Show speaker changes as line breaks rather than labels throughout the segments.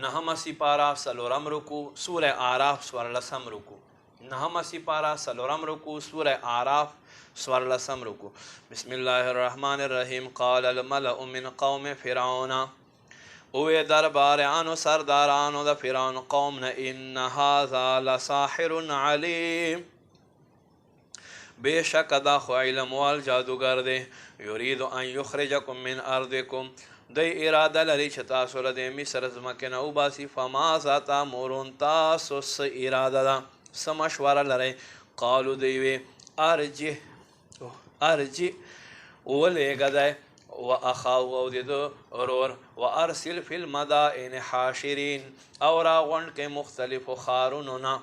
نهم سپارہ سلورم رکو سورہ آراف سورلسم رکو نهم سپارہ سلورم رکو سورہ آراف سورلسم رکو بسم اللہ الرحمن الرحیم قال الملأ من قوم فرعون اوے درباریانو سردارانو دا فرعون قوم نا ان هذا لساحر علیم بے شک دا خو علم وال جادوگر دے یرید ان یخرجکم من ارضکم دی اراده لري چې تاسو له د مصر ځمکې نه وباسي فماذا تأمرون تاسو څه اراده ده څه مشوره لرئ قالو دوی وی ارجه ولېږه دی واخاه او د ده ورور وارسل فی المدائن حاشرین او راغونډ کې مختلفو ښارونو نه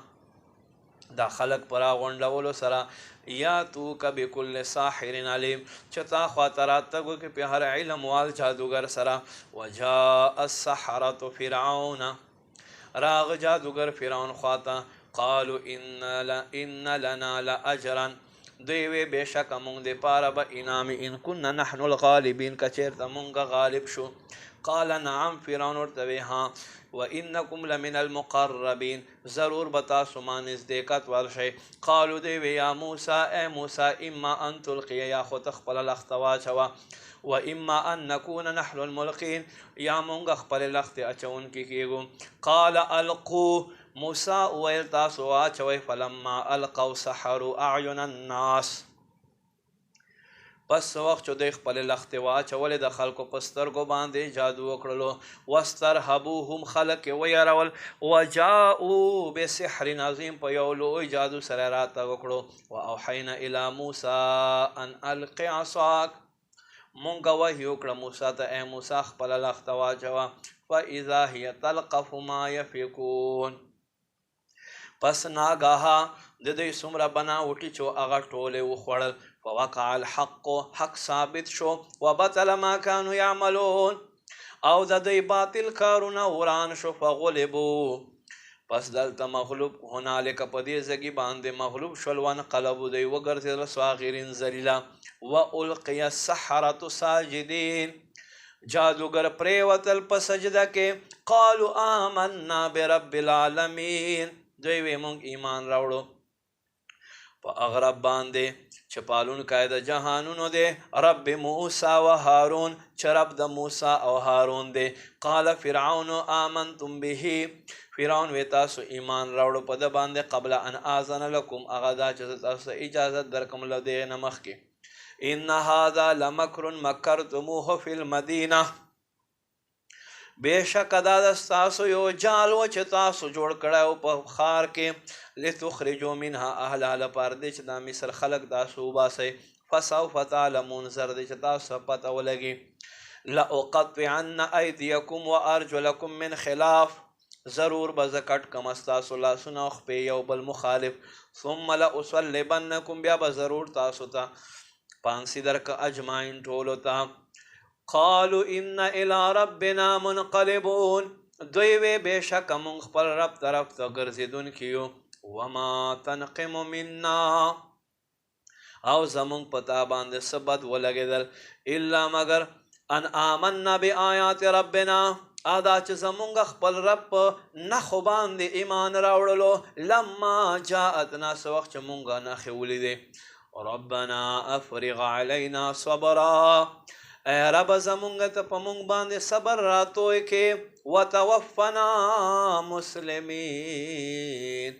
دا خلق پر راغونډولو سره یا تو کبی کل ساحر علیم چتا خاطرات تگو کہ پہ ہر علم وال جادوگر سرا وجاء السحرة فرعون راغ جادوگر فرعون خواتا قالوا ان لنا لاجرا دیوے بے شک مونگ دے پارا با انام ان کننا نحن الغالبین کچیرتا مونگا غالب شو قال نعم فرعون ارتوی ہاں وَإِنَّكُمْ لَمِنَ الْمُقَرَّبِينَ ضرور بتا سمانز دیکت ورشے قالو دیوی یا موسیٰ اے موسیٰ اما ان تلقی یا خود اخپل لختوا چوا وَإِمَّا أَن نَّكُونَ نَحْنُ الْمُلْقِينَ یا مونگ اخپل لخت اچون کی کیگو قال القو موسیٰ ویل تاسو آچوی فلما القو سحروا اعین الناس پس وخت چې دوی خپل لختې واچولې د خلکو په سترګو باندې جادو وکړلو واسترهبوهم خلک یې ویرول وجاءوا بسحر عظیم په یو لوی جادو سره راته وکړو واوحینا الی موسی ان الق عصاک مونږ وحی وکړه موسی ته ای موسی خپل لخته واچوه فاذا هي تلقف ما یفکون پس ناګاها د دوی څومره بنا وټي چې هغه ټولې وخوړل فوقع الحق حق ثابت شو وبطل ما كانوا يعملون او د دوی باطل کارونه وران شو فغلبوا پس دلته مغلوب هنالک په دې ځای باندې مغلوب شول وانقلبوا دوی وګرځېدل صاغرین ذلیلا والقي السحرة ساجدين جادوگر پریوتل په سجده کې قالوا آمنا برب العالمین دوی وی مونږ ایمان راوړو په اغرب باندې چې پالونکی د جهانونو دی رب موسی و هارون چې رب د موسی او هارون دی قال فرعون آمنتم به فرعون وی تاسو ایمان راوړو په د باندې قبل ان آذن لکم هغه دا چې تاسو اجازه درکم له دې نه مخکې ان هذا لمکر مکرتموه فی المدینه بیشک دا ستاسو یو جال و چې تاسو جوړ کړی په ښار کې لتخرجوا منها اهلها لپاره دې چې دا مصر خلق تاسو وباسئ فسوف تعلمون زر دې چې تاسو پته ولګي لاقطعن ایدیکم وارجلکم من خلاف ضرور به زه کټ کم ستاسو لاسونه او خپې یو بل مخالف ثم لاصلبنکم بیا به ضرور تاسو ته پانسی درکه اجمعین ټولو ته قالوا ان الى ربنا منقلبون دوی وی بشک مونږ خپل رب طرف ته ګرځېدونکي یو وما تنقم منا او زمونږ په تا باندې څه بد ولګېدل الا مگر ان آمنا بآیات ربنا ادا چې زمونږ خپل رب په نښو باندې ایمان راوړلو لما جاءتنا څه وخت چې مونږ نښې ولیدې ربنا افرغ علینا صبرا اے رب زمونږ ته په مونږ باندې صبر راتوی کې وتوفنا مسلمین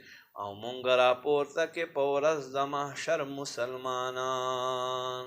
او مونږ راپورته کې په ورځ د محشر مسلمانان